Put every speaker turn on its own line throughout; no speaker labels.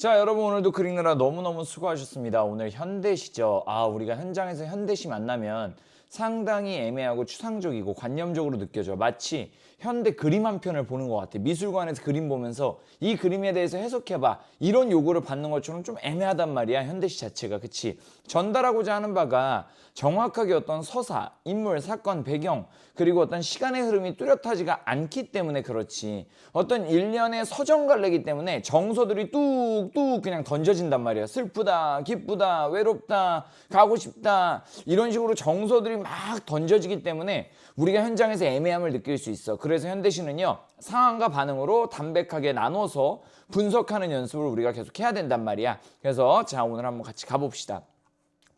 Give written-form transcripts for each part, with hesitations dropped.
자, 여러분 오늘도 글 읽느라 너무너무 수고하셨습니다. 오늘 현대시죠. 우리가 현장에서 현대시 만나면 상당히 애매하고 추상적이고 관념적으로 느껴져. 마치 현대 그림 한 편을 보는 것 같아. 미술관에서 그림 보면서 이 그림에 대해서 해석해봐. 이런 요구를 받는 것처럼 좀 애매하단 말이야. 현대시 자체가. 그치? 전달하고자 하는 바가 정확하게 어떤 서사, 인물, 사건, 배경 그리고 어떤 시간의 흐름이 뚜렷하지가 않기 때문에 그렇지. 어떤 일련의 서정갈래기 때문에 정서들이 뚝뚝 그냥 던져진단 말이야. 슬프다, 기쁘다, 외롭다, 가고 싶다 이런 식으로 정서들이 막 던져지기 때문에 우리가 현장에서 애매함을 느낄 수 있어. 그래서 현대시는요, 상황과 반응으로 담백하게 나눠서 분석하는 연습을 우리가 계속 해야 된단 말이야. 그래서 자, 오늘 한번 같이 가봅시다.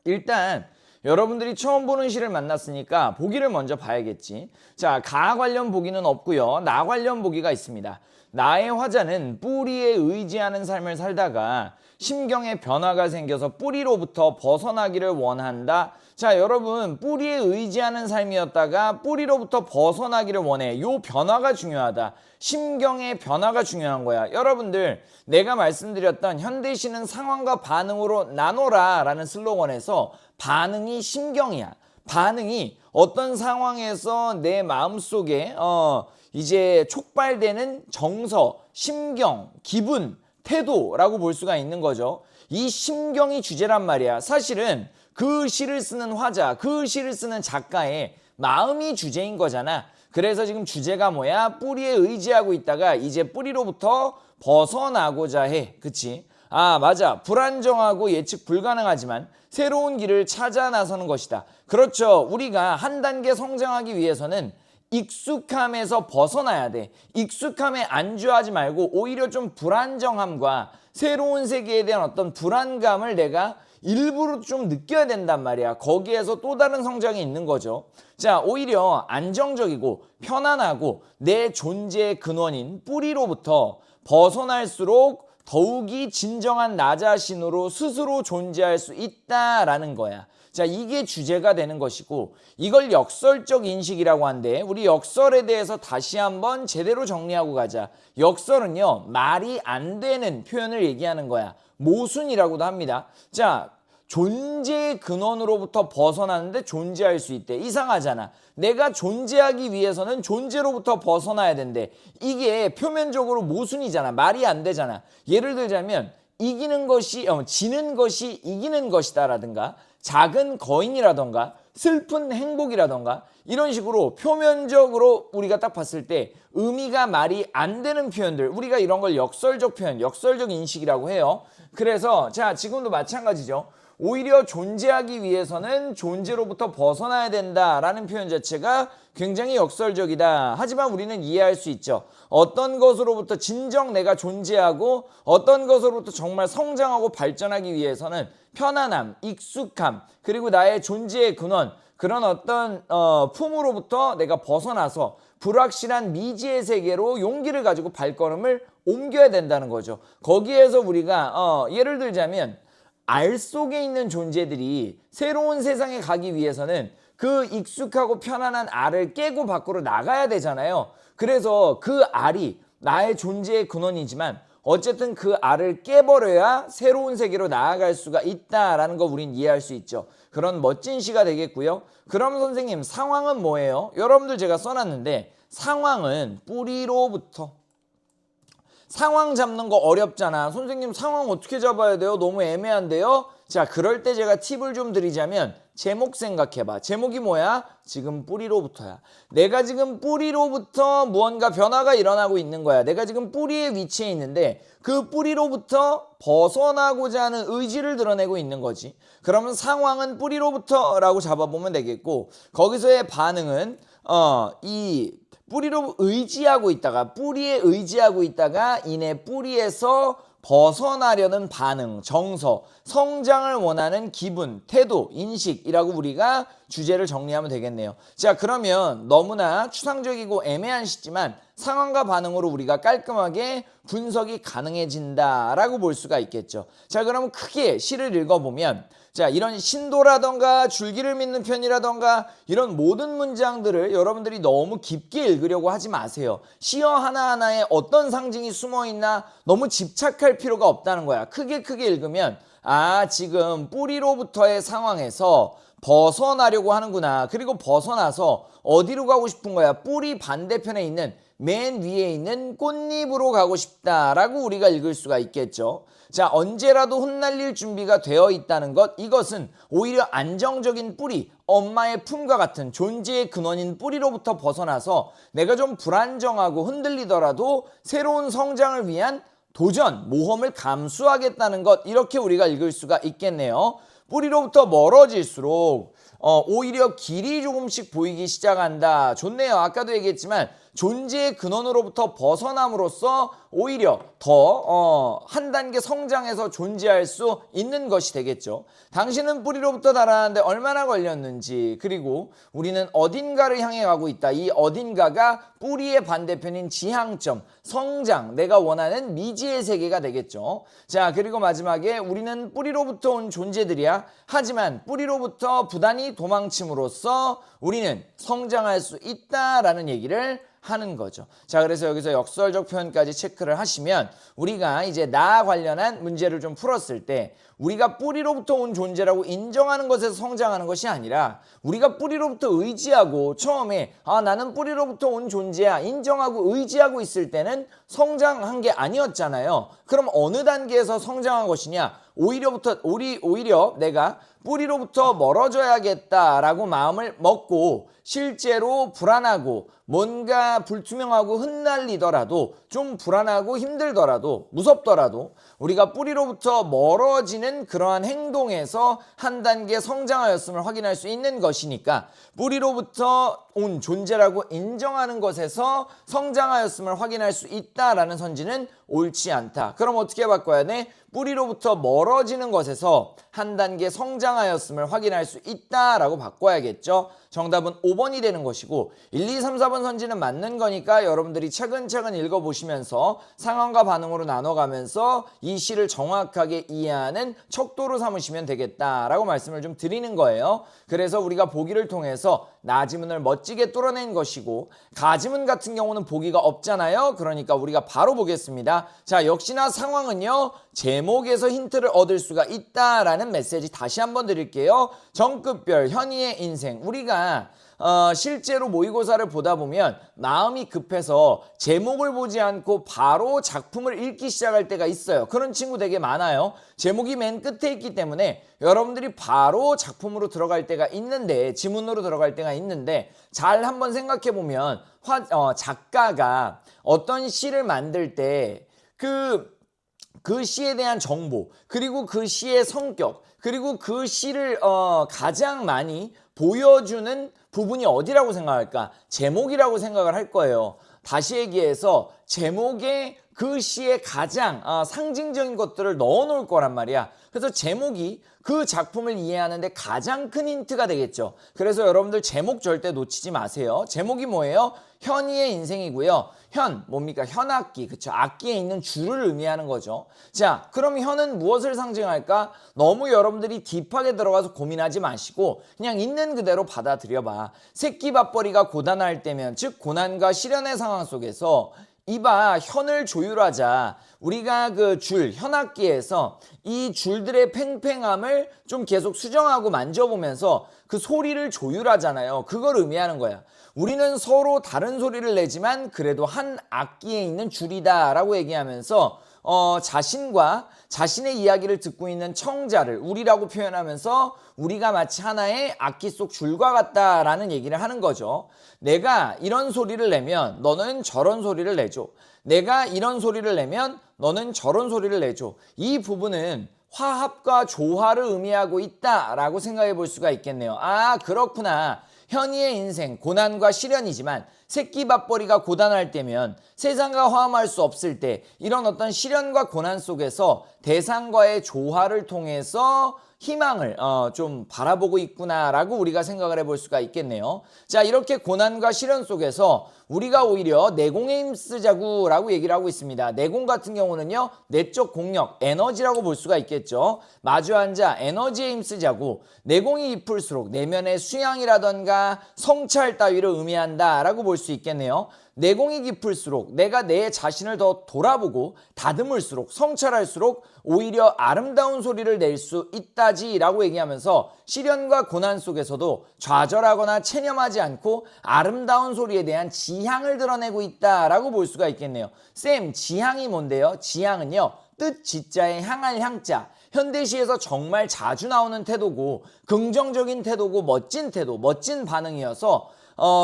일단 여러분들이 처음 보는 시를 만났으니까 보기를 먼저 봐야겠지. 자, 가 관련 보기는 없고요. 나 관련 보기가 있습니다. 나의 화자는 뿌리에 의지하는 삶을 살다가 심경에 변화가 생겨서 뿌리로부터 벗어나기를 원한다. 자, 여러분, 뿌리에 의지하는 삶이었다가 뿌리로부터 벗어나기를 원해. 요 변화가 중요하다. 심경의 변화가 중요한 거야. 여러분들, 내가 말씀드렸던 현대시는 상황과 반응으로 나눠라 라는 슬로건에서 반응이 심경이야. 반응이 어떤 상황에서 내 마음속에 이제 촉발되는 정서, 심경, 기분, 태도라고 볼 수가 있는 거죠. 이 심경이 주제란 말이야. 사실은 그 시를 쓰는 화자, 그 시를 쓰는 작가의 마음이 주제인 거잖아. 그래서 지금 주제가 뭐야? 뿌리에 의지하고 있다가 이제 뿌리로부터 벗어나고자 해. 그치? 맞아. 불안정하고 예측 불가능하지만 새로운 길을 찾아 나서는 것이다. 그렇죠. 우리가 한 단계 성장하기 위해서는 익숙함에서 벗어나야 돼. 익숙함에 안주하지 말고 오히려 좀 불안정함과 새로운 세계에 대한 어떤 불안감을 내가 일부러 좀 느껴야 된단 말이야. 거기에서 또 다른 성장이 있는 거죠. 자, 오히려 안정적이고 편안하고 내 존재의 근원인 뿌리로부터 벗어날수록 더욱이 진정한 나 자신으로 스스로 존재할 수 있다라는 거야. 자, 이게 주제가 되는 것이고, 이걸 역설적 인식이라고 하는데, 우리 역설에 대해서 다시 한번 제대로 정리하고 가자. 역설은요, 말이 안 되는 표현을 얘기하는 거야. 모순이라고도 합니다. 자, 존재의 근원으로부터 벗어나는데 존재할 수 있대. 이상하잖아. 내가 존재하기 위해서는 존재로부터 벗어나야 된대. 이게 표면적으로 모순이잖아. 말이 안 되잖아. 예를 들자면 지는 것이 이기는 것이다 라든가 작은 거인이라던가 슬픈 행복이라던가 이런 식으로 표면적으로 우리가 딱 봤을 때 의미가 말이 안 되는 표현들, 우리가 이런 걸 역설적 표현, 역설적 인식이라고 해요. 그래서 자, 지금도 마찬가지죠. 오히려 존재하기 위해서는 존재로부터 벗어나야 된다라는 표현 자체가 굉장히 역설적이다. 하지만 우리는 이해할 수 있죠. 어떤 것으로부터 진정 내가 존재하고 어떤 것으로부터 정말 성장하고 발전하기 위해서는 편안함, 익숙함, 그리고 나의 존재의 근원, 그런 어떤 품으로부터 내가 벗어나서 불확실한 미지의 세계로 용기를 가지고 발걸음을 옮겨야 된다는 거죠. 거기에서 우리가 예를 들자면 알 속에 있는 존재들이 새로운 세상에 가기 위해서는 그 익숙하고 편안한 알을 깨고 밖으로 나가야 되잖아요. 그래서 그 알이 나의 존재의 근원이지만 어쨌든 그 알을 깨버려야 새로운 세계로 나아갈 수가 있다라는 거 우린 이해할 수 있죠. 그런 멋진 시가 되겠고요. 그럼 선생님, 상황은 뭐예요? 여러분들 제가 써놨는데 상황은 뿌리로부터. 상황 잡는 거 어렵잖아. 선생님, 상황 어떻게 잡아야 돼요? 너무 애매한데요? 자, 그럴 때 제가 팁을 좀 드리자면 제목 생각해봐. 제목이 뭐야? 지금 뿌리로부터야. 내가 지금 뿌리로부터 무언가 변화가 일어나고 있는 거야. 내가 지금 뿌리에 위치해 있는데 그 뿌리로부터 벗어나고자 하는 의지를 드러내고 있는 거지. 그러면 상황은 뿌리로부터라고 잡아보면 되겠고, 거기서의 반응은 이 뿌리로 의지하고 있다가 뿌리에 의지하고 있다가 이내 뿌리에서 벗어나려는 반응, 정서, 성장을 원하는 기분, 태도, 인식이라고 우리가 주제를 정리하면 되겠네요. 자, 그러면 너무나 추상적이고 애매한 시지만 상황과 반응으로 우리가 깔끔하게 분석이 가능해진다라고 볼 수가 있겠죠. 자, 그러면 크게 시를 읽어보면 자, 이런 신도라던가 줄기를 믿는 편이라던가 이런 모든 문장들을 여러분들이 너무 깊게 읽으려고 하지 마세요. 시어 하나하나에 어떤 상징이 숨어 있나 너무 집착할 필요가 없다는 거야. 크게 읽으면 지금 뿌리로부터의 상황에서 벗어나려고 하는구나. 그리고 벗어나서 어디로 가고 싶은 거야? 뿌리 반대편에 있는 맨 위에 있는 꽃잎으로 가고 싶다라고 우리가 읽을 수가 있겠죠. 자, 언제라도 흩날릴 준비가 되어 있다는 것, 이것은 오히려 안정적인 뿌리, 엄마의 품과 같은 존재의 근원인 뿌리로부터 벗어나서 내가 좀 불안정하고 흔들리더라도 새로운 성장을 위한 도전, 모험을 감수하겠다는 것, 이렇게 우리가 읽을 수가 있겠네요. 뿌리로부터 멀어질수록 오히려 길이 조금씩 보이기 시작한다. 좋네요. 아까도 얘기했지만 존재의 근원으로부터 벗어남으로써 오히려 더 한 단계 성장해서 존재할 수 있는 것이 되겠죠. 당신은 뿌리로부터 달아나는데 얼마나 걸렸는지, 그리고 우리는 어딘가를 향해 가고 있다. 이 어딘가가 뿌리의 반대편인 지향점, 성장, 내가 원하는 미지의 세계가 되겠죠. 자, 그리고 마지막에 우리는 뿌리로부터 온 존재들이야. 하지만 뿌리로부터 부단히 도망침으로써 우리는 성장할 수 있다라는 얘기를 하는 거죠. 자, 그래서 여기서 역설적 표현까지 체크를 하시면 우리가 이제 나 관련한 문제를 좀 풀었을 때 우리가 뿌리로부터 온 존재라고 인정하는 것에서 성장하는 것이 아니라 우리가 뿌리로부터 의지하고 처음에 나는 뿌리로부터 온 존재야 인정하고 의지하고 있을 때는 성장한 게 아니었잖아요. 그럼 어느 단계에서 성장한 것이냐? 오히려 내가 뿌리로부터 멀어져야겠다라고 마음을 먹고 실제로 불안하고 뭔가 불투명하고 흩날리더라도 좀 불안하고 힘들더라도 무섭더라도 우리가 뿌리로부터 멀어지는 그러한 행동에서 한 단계 성장하였음을 확인할 수 있는 것이니까 뿌리로부터 온 존재라고 인정하는 것에서 성장하였음을 확인할 수 있다라는 선지는 옳지 않다. 그럼 어떻게 바꿔야 돼? 뿌리로부터 멀어지는 것에서 한 단계 성장하였음을 확인할 수 있다라고 바꿔야겠죠. 정답은 5번이 되는 것이고 1, 2, 3, 4번 선지는 맞는 거니까 여러분들이 차근차근 읽어보시면서 상황과 반응으로 나눠가면서 이 시를 정확하게 이해하는 척도로 삼으시면 되겠다라고 말씀을 좀 드리는 거예요. 그래서 우리가 보기를 통해서 나지문을 멋지게 뚫어낸 것이고 가지문 같은 경우는 보기가 없잖아요. 그러니까 우리가 바로 보겠습니다. 자, 역시나 상황은요. 제목에서 힌트를 얻을 수가 있다라는 메시지 다시 한번 드릴게요. 정급별 현이의 인생. 우리가 실제로 모의고사를 보다 보면 마음이 급해서 제목을 보지 않고 바로 작품을 읽기 시작할 때가 있어요. 그런 친구 되게 많아요. 제목이 맨 끝에 있기 때문에 여러분들이 바로 작품으로 들어갈 때가 있는데, 지문으로 들어갈 때가 있는데 잘 한번 생각해 보면 작가가 어떤 시를 만들 때 그 시에 대한 정보, 그리고 그 시의 성격, 그리고 그 시를 가장 많이 보여주는 부분이 어디라고 생각할까? 제목이라고 생각을 할 거예요. 다시 얘기해서 제목에 그 시의 가장 상징적인 것들을 넣어 놓을 거란 말이야. 그래서 제목이 그 작품을 이해하는데 가장 큰 힌트가 되겠죠. 그래서 여러분들 제목 절대 놓치지 마세요. 제목이 뭐예요? 현이의 인생이고요. 현, 뭡니까? 현악기, 그쵸? 악기에 있는 줄을 의미하는 거죠. 자, 그럼 현은 무엇을 상징할까? 너무 여러분들이 딥하게 들어가서 고민하지 마시고 그냥 있는 그대로 받아들여봐. 새끼밥벌이가 고단할 때면, 즉 고난과 시련의 상황 속에서 이봐, 현을 조율하자. 우리가 그 줄, 현악기에서 이 줄들의 팽팽함을 좀 계속 수정하고 만져보면서 그 소리를 조율하잖아요. 그걸 의미하는 거야. 우리는 서로 다른 소리를 내지만 그래도 한 악기에 있는 줄이다 라고 얘기하면서 자신과 자신의 이야기를 듣고 있는 청자를 우리라고 표현하면서 우리가 마치 하나의 악기 속 줄과 같다라는 얘기를 하는 거죠. 내가 이런 소리를 내면 너는 저런 소리를 내줘. 내가 이런 소리를 내면 너는 저런 소리를 내줘. 이 부분은 화합과 조화를 의미하고 있다라고 생각해 볼 수가 있겠네요. 그렇구나. 현이의 인생, 고난과 시련이지만 새끼 밥벌이가 고단할 때면 세상과 화합할 수 없을 때 이런 어떤 시련과 고난 속에서 대상과의 조화를 통해서 희망을 좀 바라보고 있구나라고 우리가 생각을 해볼 수가 있겠네요. 자, 이렇게 고난과 시련 속에서 우리가 오히려 내공에 힘쓰자구라고 얘기를 하고 있습니다. 내공 같은 경우는요, 내적 공력, 에너지라고 볼 수가 있겠죠. 마주 앉아 에너지에 힘쓰자고, 내공이 깊을수록 내면의 수양이라던가 성찰 따위를 의미한다라고 볼 수 있겠네요. 내공이 깊을수록 내가 내 자신을 더 돌아보고 다듬을수록 성찰할수록 오히려 아름다운 소리를 낼 수 있다지라고 얘기하면서 시련과 고난 속에서도 좌절하거나 체념하지 않고 아름다운 소리에 대한 지향을 드러내고 있다라고 볼 수가 있겠네요. 쌤, 지향이 뭔데요? 지향은요, 뜻 지자에 향할 향자, 현대시에서 정말 자주 나오는 태도고 긍정적인 태도고 멋진 태도, 멋진 반응이어서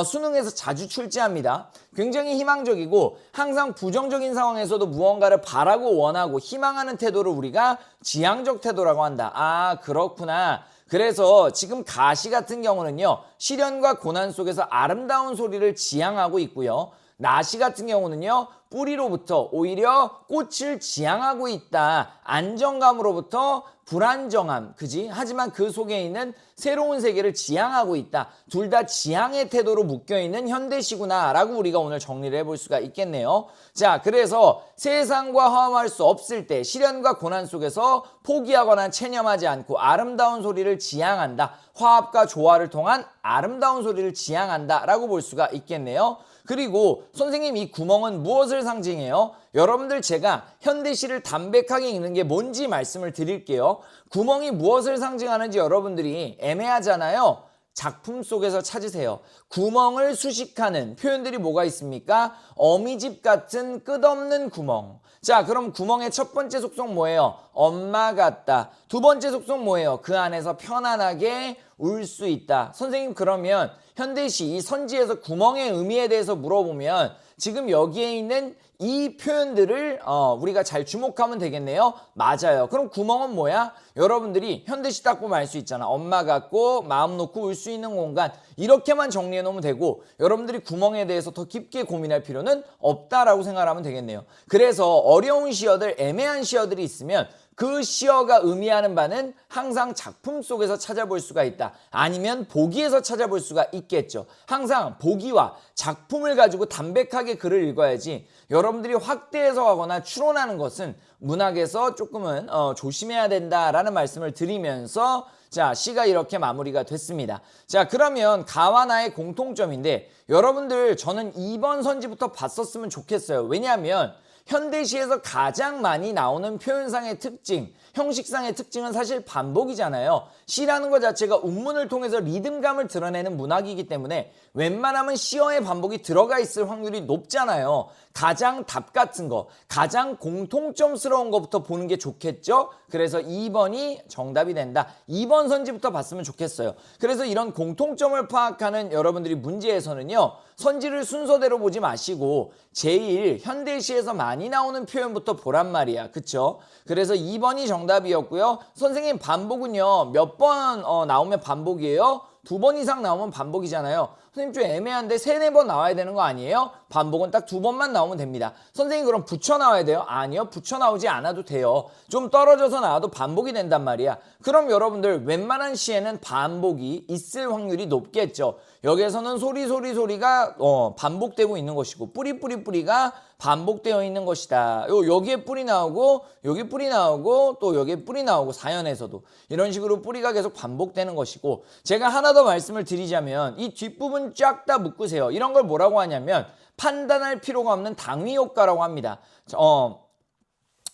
수능에서 자주 출제합니다. 굉장히 희망적이고 항상 부정적인 상황에서도 무언가를 바라고 원하고 희망하는 태도를 우리가 지향적 태도라고 한다. 아, 그렇구나. 그래서 지금 가시 같은 경우는요, 시련과 고난 속에서 아름다운 소리를 지향하고 있고요. 나시 같은 경우는요, 뿌리로부터 오히려 꽃을 지향하고 있다. 안정감으로부터 불안정함, 그지? 하지만 그 속에 있는 새로운 세계를 지향하고 있다. 둘 다 지향의 태도로 묶여있는 현대시구나라고 우리가 오늘 정리를 해볼 수가 있겠네요. 자, 그래서 세상과 화합할 수 없을 때 시련과 고난 속에서 포기하거나 체념하지 않고 아름다운 소리를 지향한다. 화합과 조화를 통한 아름다운 소리를 지향한다라고 볼 수가 있겠네요. 그리고 선생님, 이 구멍은 무엇을 상징해요? 여러분들, 제가 현대시를 담백하게 읽는 게 뭔지 말씀을 드릴게요. 구멍이 무엇을 상징하는지 여러분들이 애매하잖아요. 작품 속에서 찾으세요. 구멍을 수식하는 표현들이 뭐가 있습니까? 어미집 같은 끝없는 구멍. 자, 그럼 구멍의 첫 번째 속성 뭐예요? 엄마 같다. 두 번째 속성 뭐예요? 그 안에서 편안하게 울 수 있다. 선생님, 그러면 현대시 이 선지에서 구멍의 의미에 대해서 물어보면 지금 여기에 있는 이 표현들을 우리가 잘 주목하면 되겠네요. 맞아요. 그럼 구멍은 뭐야? 여러분들이 현대시 딱 보면 알 수 있잖아. 엄마 같고 마음 놓고 울 수 있는 공간. 이렇게만 정리해 놓으면 되고 여러분들이 구멍에 대해서 더 깊게 고민할 필요는 없다라고 생각하면 되겠네요. 그래서 어려운 시어들, 애매한 시어들이 있으면 그 시어가 의미하는 바는 항상 작품 속에서 찾아볼 수가 있다. 아니면 보기에서 찾아볼 수가 있겠죠. 항상 보기와 작품을 가지고 담백하게 글을 읽어야지 여러분들이 확대해서 가거나 추론하는 것은 문학에서 조금은 조심해야 된다라는 말씀을 드리면서 자, 시가 이렇게 마무리가 됐습니다. 자, 그러면 가와 나의 공통점인데 여러분들, 저는 2번 선지부터 봤었으면 좋겠어요. 왜냐하면 현대시에서 가장 많이 나오는 표현상의 특징, 형식상의 특징은 사실 반복이잖아요. 시라는 것 자체가 운문을 통해서 리듬감을 드러내는 문학이기 때문에 웬만하면 시어의 반복이 들어가 있을 확률이 높잖아요. 가장 답 같은 거, 가장 공통점스러운 것부터 보는 게 좋겠죠? 그래서 2번이 정답이 된다. 2번 선지부터 봤으면 좋겠어요. 그래서 이런 공통점을 파악하는 여러분들이 문제에서는요, 선지를 순서대로 보지 마시고 제일 현대시에서 많이 나오는 표현부터 보란 말이야. 그쵸? 그래서 2번이 정답이었고요. 선생님, 반복은요, 몇 번 나오면 반복이에요? 2번 이상 나오면 반복이잖아요. 선생님, 좀 애매한데 3, 4번 나와야 되는 거 아니에요? 반복은 딱 2번만 나오면 됩니다. 선생님, 그럼 붙여 나와야 돼요? 아니요, 붙여 나오지 않아도 돼요. 좀 떨어져서 나와도 반복이 된단 말이야. 그럼 여러분들, 웬만한 시에는 반복이 있을 확률이 높겠죠. 여기에서는 소리가 반복되고 있는 것이고 뿌리가 반복되어 있는 것이다. 여기에 뿌리 나오고 여기 뿌리 나오고 또 여기에 뿌리 나오고, 사연에서도 이런 식으로 뿌리가 계속 반복되는 것이고, 제가 하나 더 말씀을 드리자면 이 뒷부분 쫙 다 묶으세요. 이런 걸 뭐라고 하냐면 판단할 필요가 없는 당위 효과라고 합니다.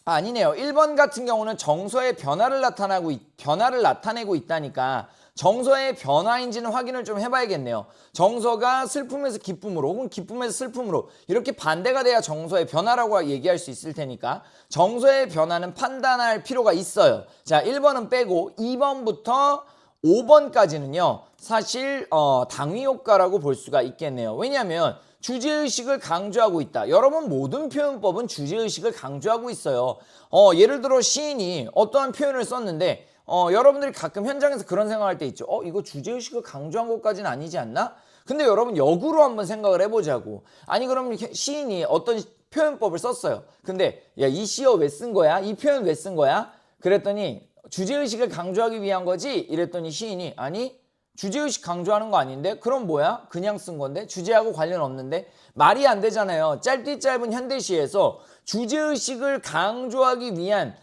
아니네요. 1번 같은 경우는 정서의 변화를 나타내고 있다니까 정서의 변화인지는 확인을 좀 해봐야겠네요. 정서가 슬픔에서 기쁨으로 혹은 기쁨에서 슬픔으로 이렇게 반대가 돼야 정서의 변화라고 얘기할 수 있을 테니까 정서의 변화는 판단할 필요가 있어요. 자, 1번은 빼고 2번부터 5번까지는요 사실 당위 효과라고 볼 수가 있겠네요. 왜냐하면 주제의식을 강조하고 있다. 여러분, 모든 표현법은 주제의식을 강조하고 있어요. 예를 들어 시인이 어떠한 표현을 썼는데 여러분들이 가끔 현장에서 그런 생각할 때 있죠. 이거 주제의식을 강조한 것까지는 아니지 않나? 근데 여러분 역으로 한번 생각을 해보자고. 아니 그럼 시인이 어떤 표현법을 썼어요. 근데 야, 이 시어 왜 쓴 거야? 이 표현 왜 쓴 거야? 그랬더니 주제의식을 강조하기 위한 거지? 이랬더니 시인이 아니 주제의식 강조하는 거 아닌데? 그럼 뭐야? 그냥 쓴 건데? 주제하고 관련 없는데? 말이 안 되잖아요. 짧디 짧은 현대시에서 주제의식을 강조하기 위한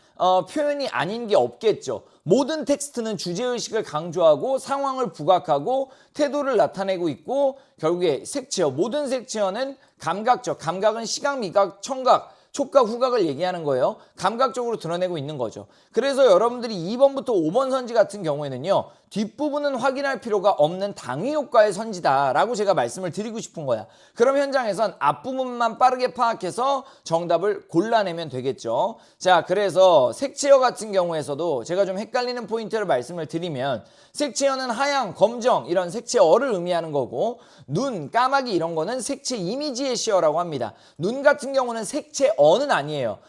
표현이 아닌 게 없겠죠. 모든 텍스트는 주제의식을 강조하고 상황을 부각하고 태도를 나타내고 있고 결국에 색채어, 모든 색채어는 감각적, 감각은 시각, 미각, 청각, 촉각, 후각을 얘기하는 거예요. 감각적으로 드러내고 있는 거죠. 그래서 여러분들이 2번부터 5번 선지 같은 경우에는요. 뒷부분은 확인할 필요가 없는 당위 효과의 선지다라고 제가 말씀을 드리고 싶은 거야. 그럼 현장에선 앞부분만 빠르게 파악해서 정답을 골라내면 되겠죠. 자, 그래서 색채어 같은 경우에서도 제가 좀 헷갈리는 포인트를 말씀을 드리면 색채어는 하양, 검정 이런 색채어를 의미하는 거고 눈, 까마귀 이런 거는 색채 이미지의 시어라고 합니다. 눈 같은 경우는 색채어는 아니에요.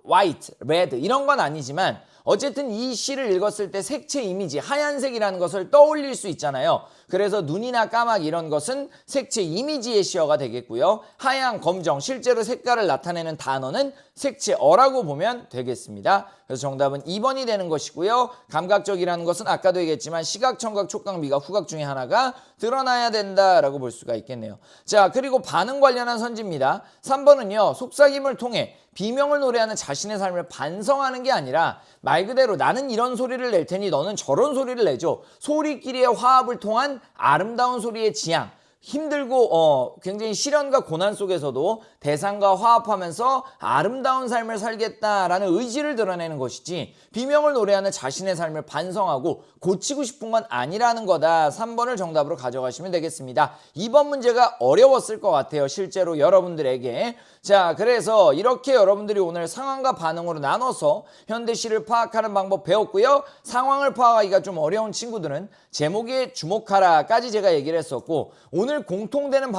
white, red 이런 건 아니지만 어쨌든 이 시를 읽었을 때 색채 이미지, 하얀색이라는 것을 떠올릴 수 있잖아요. 그래서 눈이나 까마귀 이런 것은 색채 이미지의 시어가 되겠고요. 하양, 검정, 실제로 색깔을 나타내는 단어는 색채어라고 보면 되겠습니다. 그래서 정답은 2번이 되는 것이고요. 감각적이라는 것은 아까도 얘기했지만 시각, 청각, 촉각, 미각, 후각 중에 하나가 드러나야 된다라고 볼 수가 있겠네요. 자, 그리고 반응 관련한 선지입니다. 3번은요. 속삭임을 통해 비명을 노래하는 자신의 삶을 반성하는 게 아니라 말 그대로 나는 이런 소리를 낼 테니 너는 저런 소리를 내줘. 소리끼리의 화합을 통한 아름다운 소리의 지향. 힘들고 굉장히 시련과 고난 속에서도 대상과 화합하면서 아름다운 삶을 살겠다라는 의지를 드러내는 것이지 비명을 노래하는 자신의 삶을 반성하고 고치고 싶은 건 아니라는 거다. 3번을 정답으로 가져가시면 되겠습니다. 2번 문제가 어려웠을 것 같아요. 실제로 여러분들에게. 자, 그래서 이렇게 여러분들이 오늘 상황과 반응으로 나눠서 현대시를 파악하는 방법 배웠고요. 상황을 파악하기가 좀 어려운 친구들은 제목에 주목하라까지 제가 얘기를 했었고 오늘 공통되는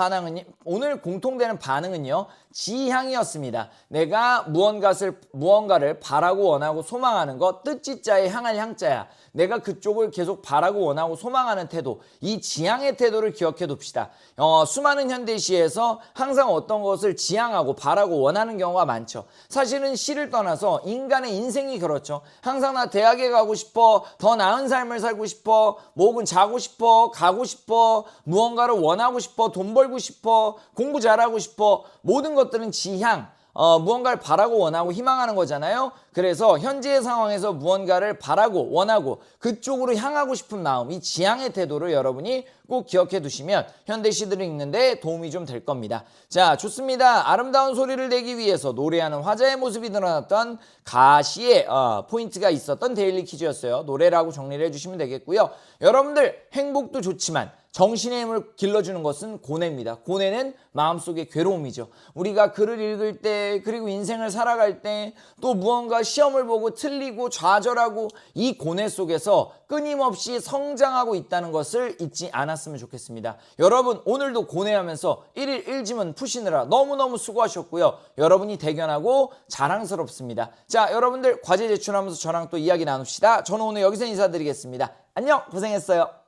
반응은요. 지향이었습니다. 내가 무언가를 바라고 원하고 소망하는 것, 뜻지자에 향할 향자야. 내가 그쪽을 계속 바라고 원하고 소망하는 태도, 이 지향의 태도를 기억해 둡시다. 수많은 현대시에서 항상 어떤 것을 지향하고 바라고 원하는 경우가 많죠. 사실은 시를 떠나서 인간의 인생이 그렇죠. 항상 나 대학에 가고 싶어, 더 나은 삶을 살고 싶어, 뭐 혹은 자고 싶어, 가고 싶어, 무언가를 원하고 싶어, 돈 벌고 싶어, 공부 잘하고 싶어, 모든 것들은 지향, 무언가를 바라고 원하고 희망하는 거잖아요. 그래서 현재의 상황에서 무언가를 바라고 원하고 그쪽으로 향하고 싶은 마음, 이 지향의 태도를 여러분이 꼭 기억해 두시면 현대시들을 읽는데 도움이 좀 될 겁니다. 자, 좋습니다. 아름다운 소리를 내기 위해서 노래하는 화자의 모습이 드러났던 가시의 포인트가 있었던 데일리 퀴즈였어요. 노래라고 정리를 해주시면 되겠고요. 여러분들 행복도 좋지만 정신의 힘을 길러주는 것은 고뇌입니다. 고뇌는 마음속의 괴로움이죠. 우리가 글을 읽을 때 그리고 인생을 살아갈 때 또 무언가 시험을 보고 틀리고 좌절하고 이 고뇌 속에서 끊임없이 성장하고 있다는 것을 잊지 않았으면 좋겠습니다. 여러분 오늘도 고뇌하면서 1일 1지문 푸시느라 너무너무 수고하셨고요. 여러분이 대견하고 자랑스럽습니다. 자, 여러분들 과제 제출하면서 저랑 또 이야기 나눕시다. 저는 오늘 여기서 인사드리겠습니다. 안녕, 고생했어요.